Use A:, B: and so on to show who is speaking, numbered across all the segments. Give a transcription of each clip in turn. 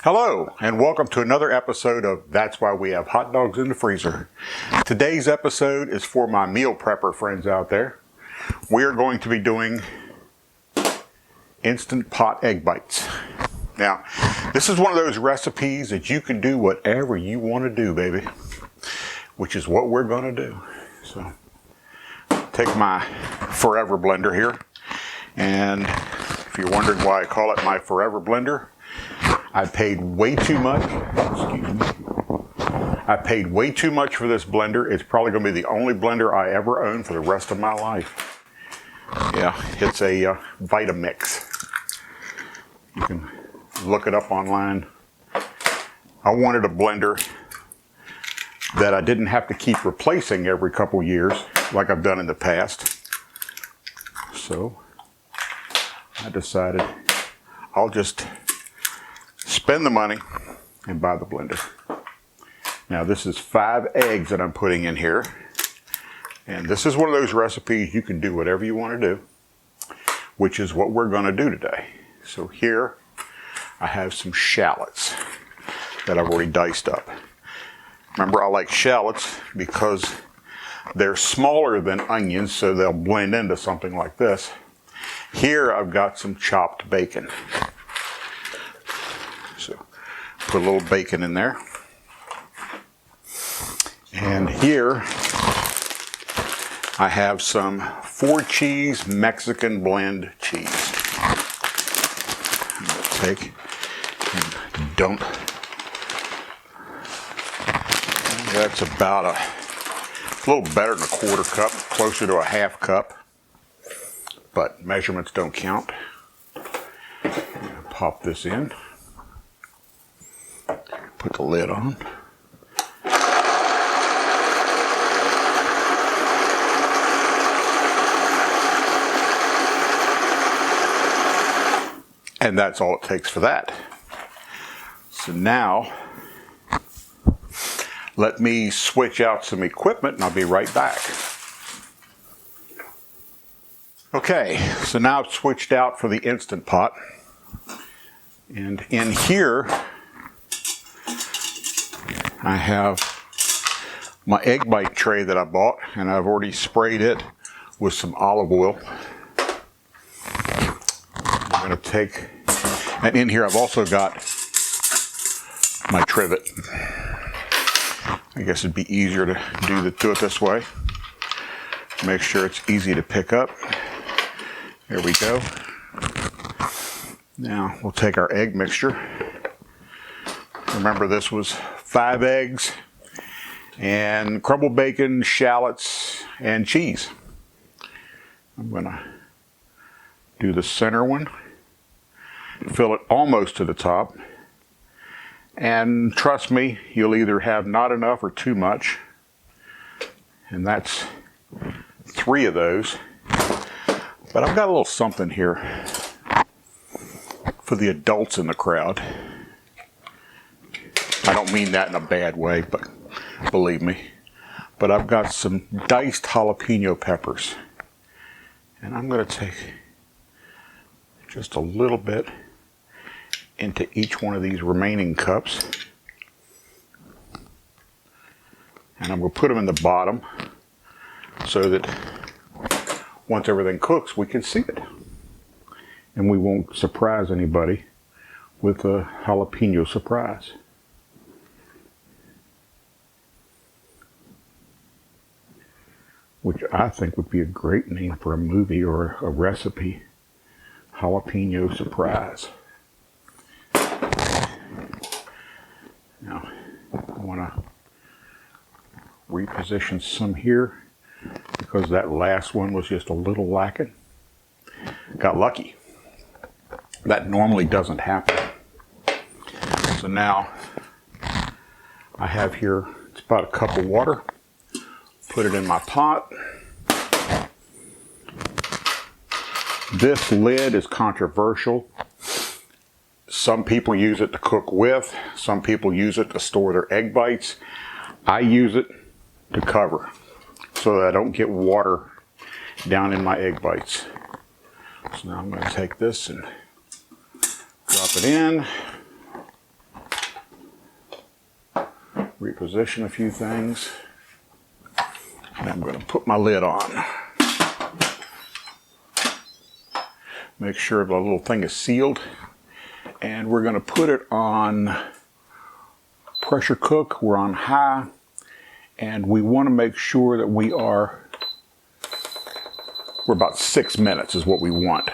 A: Hello, and welcome to another episode of That's Why We Have Hot Dogs in the Freezer. Today's episode is for my meal prepper friends out there. We are going to be doing Instant Pot egg bites. Now, this is one of those recipes that you can do whatever you want to do, baby, which is what we're going to do. So, take my Forever blender here, and if you're wondering why I call it my Forever blender, I paid way too much. Excuse me. I paid way too much for this blender. It's probably going to be the only blender I ever own for the rest of my life. Yeah, it's a Vitamix. You can look it up online. I wanted a blender that I didn't have to keep replacing every couple years like I've done in the past. So I decided I'll just spend the money and buy the blender. Now this is 5 eggs that I'm putting in here. And this is one of those recipes you can do whatever you want to do, which is what we're going to do today. So here I have some shallots that I've already diced up. Remember, I like shallots because they're smaller than onions, so they'll blend into something like this. Here I've got some chopped bacon. So put a little bacon in there. And here I have some 4-cheese Mexican blend cheese. I'm going to take and dump. And that's about a little better than a 1/4 cup, closer to a 1/2 cup. But measurements don't count. I'm going to pop this in. Put the lid on. And that's all it takes for that. So now, let me switch out some equipment and I'll be right back. Okay, so now I've switched out for the Instant Pot. And in here, I have my egg bite tray that I bought, and I've already sprayed it with some olive oil. I'm going to take, and in here I've also got my trivet. I guess it'd be easier to do it this way. Make sure it's easy to pick up. There we go. Now we'll take our egg mixture. Remember, this was 5 eggs and crumbled bacon, shallots, and cheese. I'm going to do the center one, fill it almost to the top, and trust me, you'll either have not enough or too much, and that's 3 of those. But I've got a little something here for the adults in the crowd. I don't mean that in a bad way, but believe me. But I've got some diced jalapeno peppers. And I'm going to take just a little bit into each one of these remaining cups. And I'm going to put them in the bottom so that once everything cooks, we can see it. And we won't surprise anybody with a jalapeno surprise. Which I think would be a great name for a movie or a recipe. Jalapeno surprise. Now, I want to reposition some here because that last one was just a little lacking. Got lucky. That normally doesn't happen. So now I have here, it's about a cup of water. Put it in my pot. This lid is controversial. Some people use it to cook with. Some people use it to store their egg bites. I use it to cover so that I don't get water down in my egg bites. So now I'm going to take this and drop it in. reposition a few things. And I'm going to put my lid on. Make sure the little thing is sealed. And we're going to put it on pressure cook. We're on high. And we want to make sure that we're about 6 minutes is what we want.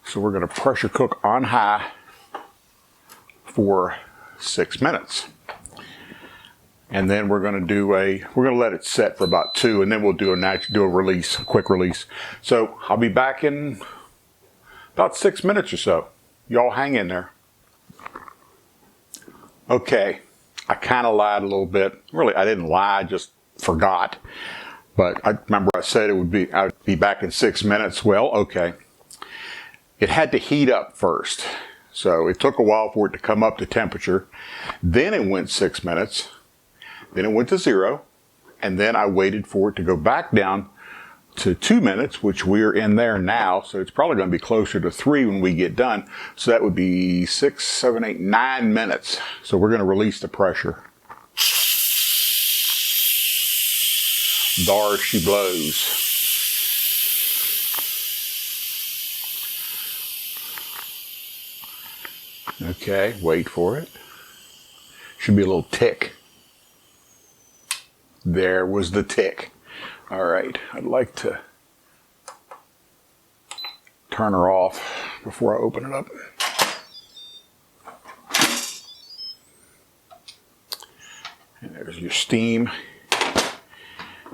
A: So we're going to pressure cook on high for 6 minutes. And then we're going to let it set for about 2, and then we'll do a quick release. So I'll be back in about 6 minutes or so. Y'all hang in there. Okay, I kind of lied a little bit. Really, I didn't lie, I just forgot. But I remember I said I'd be back in 6 minutes. Well, okay. It had to heat up first. So it took a while for it to come up to temperature. Then it went 6 minutes. Then it went to 0. And then I waited for it to go back down to 2 minutes, which we're in there now. So it's probably going to be closer to 3 when we get done. So that would be 6, 7, 8, 9 minutes. So we're going to release the pressure. There she blows. Okay, wait for it. Should be a little tick. There was the tick. All right, I'd like to turn her off before I open it up. And there's your steam.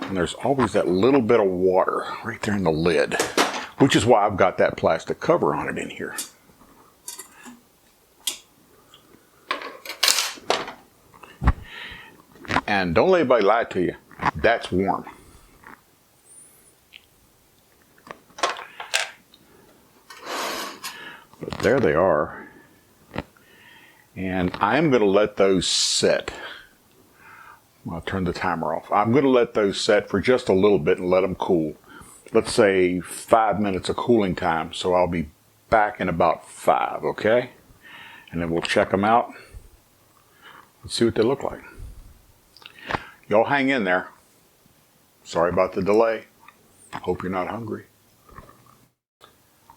A: And there's always that little bit of water right there in the lid, which is why I've got that plastic cover on it in here. And don't let anybody lie to you, that's warm. But there they are. And I'm going to let those set. I'll turn the timer off. I'm going to let those set for just a little bit and let them cool. Let's say 5 minutes of cooling time. So I'll be back in about 5, okay? And then we'll check them out. Let's see what they look like. Y'all hang in there. Sorry about the delay. Hope you're not hungry.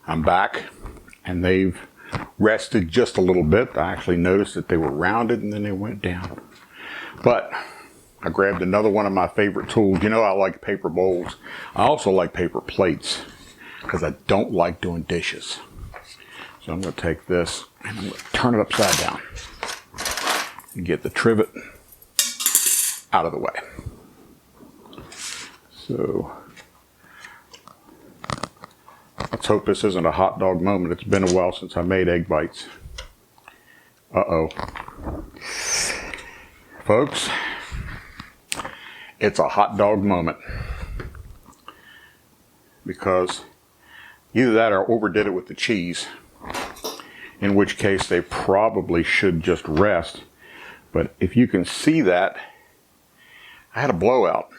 A: I'm back, and they've rested just a little bit. I actually noticed that they were rounded and then they went down. But I grabbed another one of my favorite tools. You know I like paper bowls. I also like paper plates because I don't like doing dishes. So I'm going to take this and I'm going to turn it upside down and get the trivet out of the way. So let's hope this isn't a hot dog moment. It's been a while since I made egg bites. Uh-oh. Folks, it's a hot dog moment. Because either that or I overdid it with the cheese, in which case they probably should just rest. But if you can see that, I had a blowout.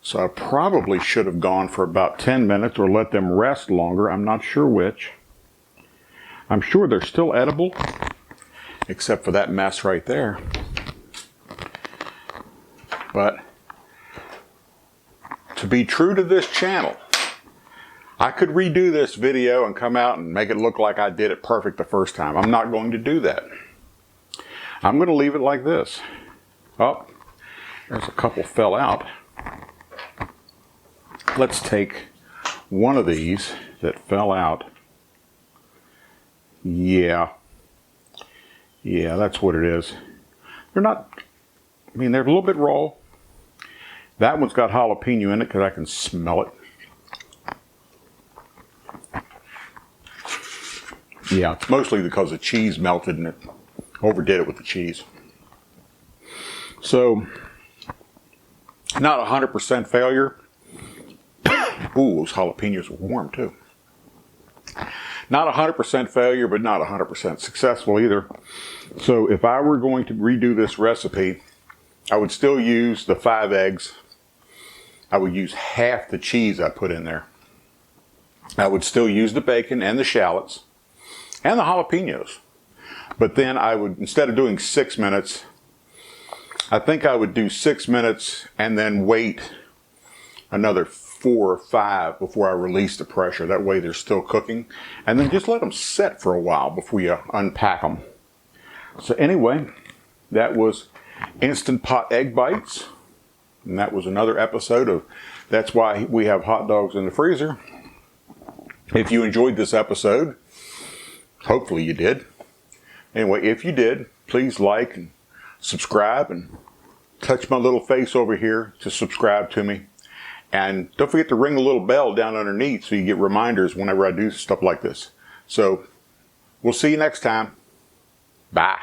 A: So I probably should have gone for about 10 minutes or let them rest longer. I'm not sure which. I'm sure they're still edible, except for that mess right there. But to be true to this channel, I could redo this video and come out and make it look like I did it perfect the first time. I'm not going to do that. I'm going to leave it like this. Oh, there's a couple fell out. Let's take one of these that fell out. Yeah, that's what it is. They're not, I mean, they're a little bit raw. That one's got jalapeno in it because I can smell it. Yeah, it's mostly because the cheese melted and it overdid it with the cheese. So, not 100% failure. Ooh, those jalapenos were warm too. Not 100% failure, but not 100% successful either. So if I were going to redo this recipe, I would still use the 5 eggs. I would use half the cheese I put in there. I would still use the bacon and the shallots and the jalapenos. But then I would, instead of doing 6 minutes, I think I would do 6 minutes and then wait another 4 or 5 before I release the pressure. That way they're still cooking. And then just let them set for a while before you unpack them. So anyway, that was Instant Pot Egg Bites. And that was another episode of That's Why We Have Hot Dogs in the Freezer. If you enjoyed this episode, hopefully you did. Anyway, if you did, please like and subscribe and touch my little face over here to subscribe to me. And don't forget to ring the little bell down underneath so you get reminders whenever I do stuff like this. So we'll see you next time. Bye.